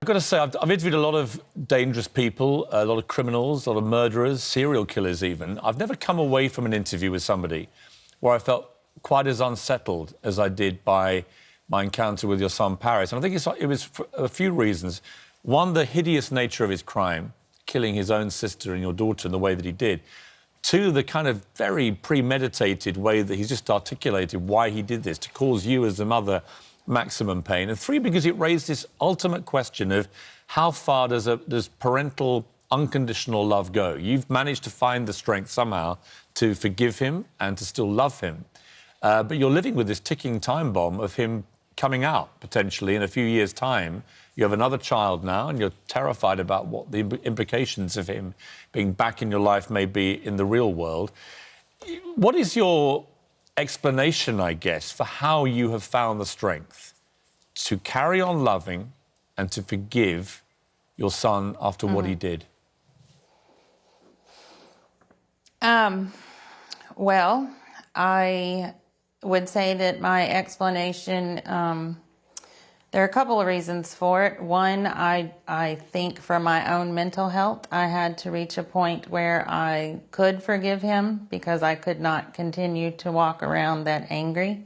got to say, I've interviewed a lot of dangerous people, a lot of criminals, a lot of murderers, serial killers even. I've never come away from an interview with somebody where I felt quite as unsettled as I did by my encounter with your son, Paris. And I think it was for a few reasons. One, the hideous nature of his crime, killing his own sister and your daughter in the way that he did. Two, the kind of very premeditated way that he's just articulated why he did this, to cause you as a mother maximum pain. And three, because it raised this ultimate question of how far does parental unconditional love go? You've managed to find the strength somehow to forgive him and to still love him. But you're living with this ticking time bomb of him coming out, potentially, in a few years' time. You have another child now, and you're terrified about what the implications of him being back in your life may be in the real world. What is your explanation, I guess, for how you have found the strength to carry on loving and to forgive your son after what he did? Well, I would say that my explanation, there are a couple of reasons for it. One, I think for my own mental health, I had to reach a point where I could forgive him because I could not continue to walk around that angry.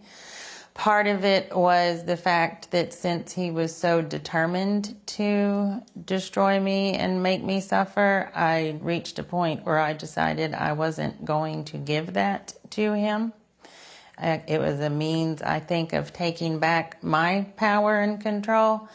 Part of it was the fact that since he was so determined to destroy me and make me suffer, I reached a point where I decided I wasn't going to give that to him. It was a means, I think, of taking back my power and control.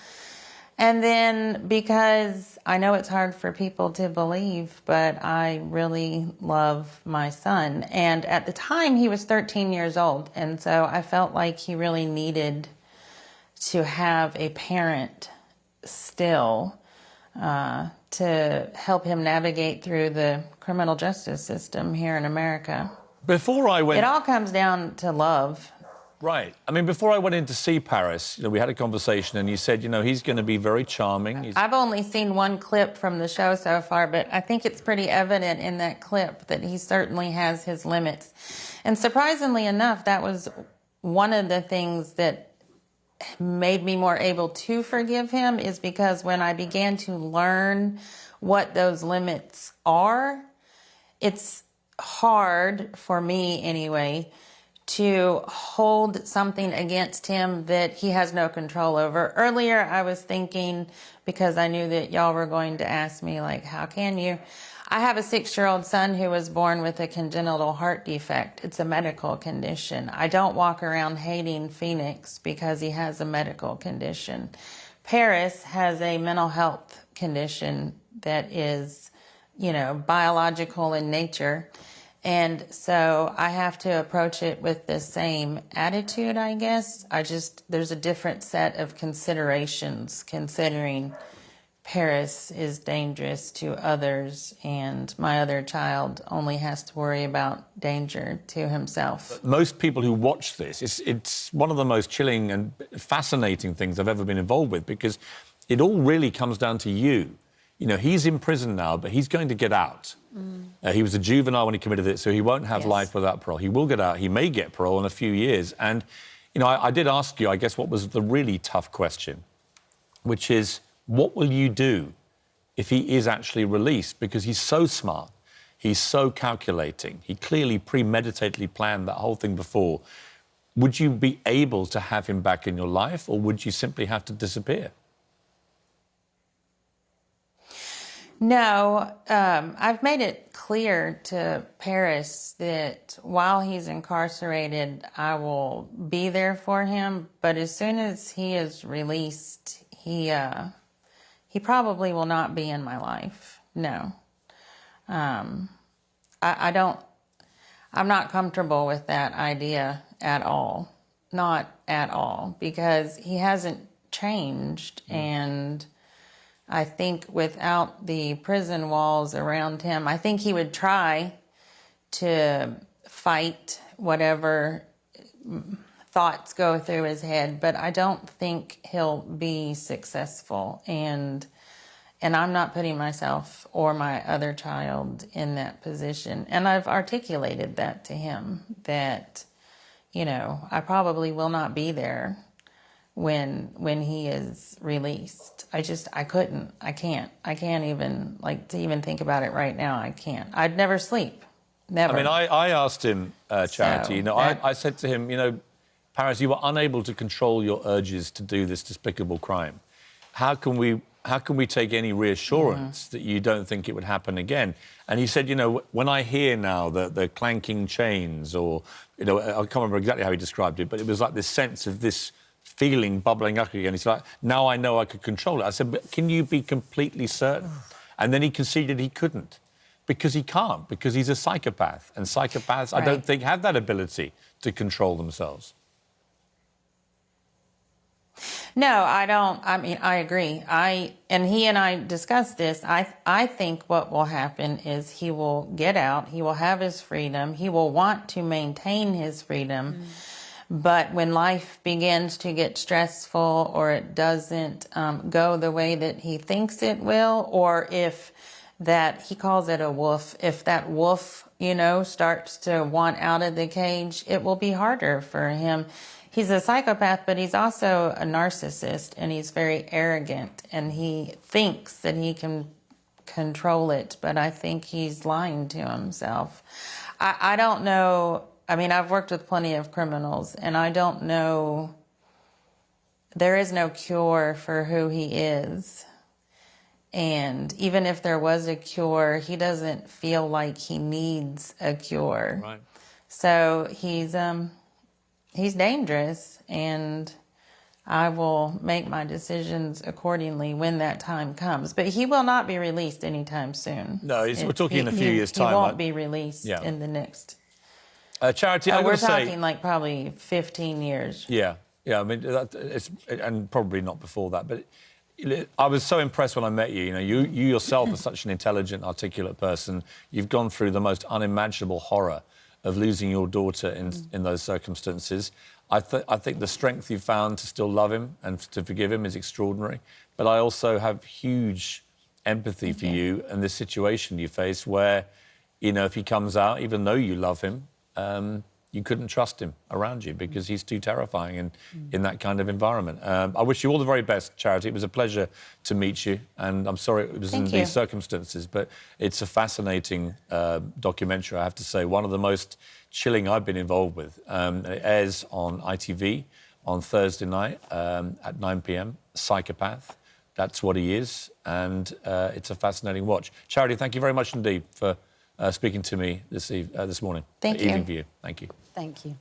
And then because I know it's hard for people to believe, but I really love my son. And at the time, he was 13 years old. And so I felt like he really needed to have a parent still to help him navigate through the criminal justice system here in America. Before I went... It all comes down to love. Right. I mean, before I went in to see Paris, we had a conversation and you said, he's going to be very charming. I've only seen one clip from the show so far, but I think it's pretty evident in that clip that he certainly has his limits. And surprisingly enough, that was one of the things that made me more able to forgive him, is because when I began to learn what those limits are, it's hard for me anyway to hold something against him that he has no control over. Earlier I was thinking, because I knew that y'all were going to ask me, like, how can you? I have a 6-year-old son who was born with a congenital heart defect. It's a medical condition. I don't walk around hating Phoenix because he has a medical condition. Paris has a mental health condition that is, biological in nature. And so I have to approach it with the same attitude, I guess. There's a different set of considerations, considering Paris is dangerous to others and my other child only has to worry about danger to himself. Most people who watch this, it's one of the most chilling and fascinating things I've ever been involved with, because it all really comes down to you. He's in prison now, but he's going to get out. He was a juvenile when he committed it, so he won't have life without parole. He will get out. He may get parole in a few years. And, I did ask you, I guess, what was the really tough question, which is, what will you do if he is actually released? Because he's so smart. He's so calculating. He clearly premeditatedly planned that whole thing before. Would you be able to have him back in your life, or would you simply have to disappear? No, I've made it clear to Paris that while he's incarcerated, I will be there for him. But as soon as he is released, he probably will not be in my life. No, I'm not comfortable with that idea at all. Not at all, because he hasn't changed. And I think without the prison walls around him, I think he would try to fight whatever thoughts go through his head, but I don't think he'll be successful. And I'm not putting myself or my other child in that position. And I've articulated that to him, that, I probably will not be there when he is released. I can't even, like, to even think about it right now. I can't. I'd never sleep. Never. I mean, I asked him, Charity, So I said to him, Paris, you were unable to control your urges to do this despicable crime. How can we take any reassurance that you don't think it would happen again? And he said, when I hear now the clanking chains, or, I can't remember exactly how he described it, but it was like this sense of this feeling bubbling up again. He's like, now I know I could control it. I said, but can you be completely certain? And then he conceded he couldn't, because he can't, because he's a psychopath. And psychopaths, I don't think, have that ability to control themselves. No, I don't. I mean, I agree. And he and I discussed this. I think what will happen is he will get out. He will have his freedom. He will want to maintain his freedom. But when life begins to get stressful, or it doesn't go the way that he thinks it will, or if that, he calls it a wolf, if that wolf, starts to want out of the cage, it will be harder for him. He's a psychopath, but he's also a narcissist, and he's very arrogant, and he thinks that he can control it, but I think he's lying to himself. I don't know. I mean, I've worked with plenty of criminals, and I don't know. There is no cure for who he is. And even if there was a cure, he doesn't feel like he needs a cure. Right. So he's dangerous, and I will make my decisions accordingly when that time comes. But he will not be released anytime soon. No, we're talking in a few years' time. He won't be released in the next... Charity, we're talking like probably 15 years. Yeah. I mean, and probably not before that. But I was so impressed when I met you. You yourself are such an intelligent, articulate person. You've gone through the most unimaginable horror of losing your daughter in those circumstances. I think the strength you've found to still love him and to forgive him is extraordinary. But I also have huge empathy for you and this situation you face, where, if he comes out, even though you love him, you couldn't trust him around you because he's too terrifying in that kind of environment. I wish you all the very best, Charity. It was a pleasure to meet you, and I'm sorry it was in these circumstances, but it's a fascinating documentary, I have to say. One of the most chilling I've been involved with. It airs on ITV on Thursday night at 9 p.m. Psychopath. That's what he is, and it's a fascinating watch. Charity, thank you very much indeed for speaking to me this morning. Thank you. Evening for you. Thank you. Thank you.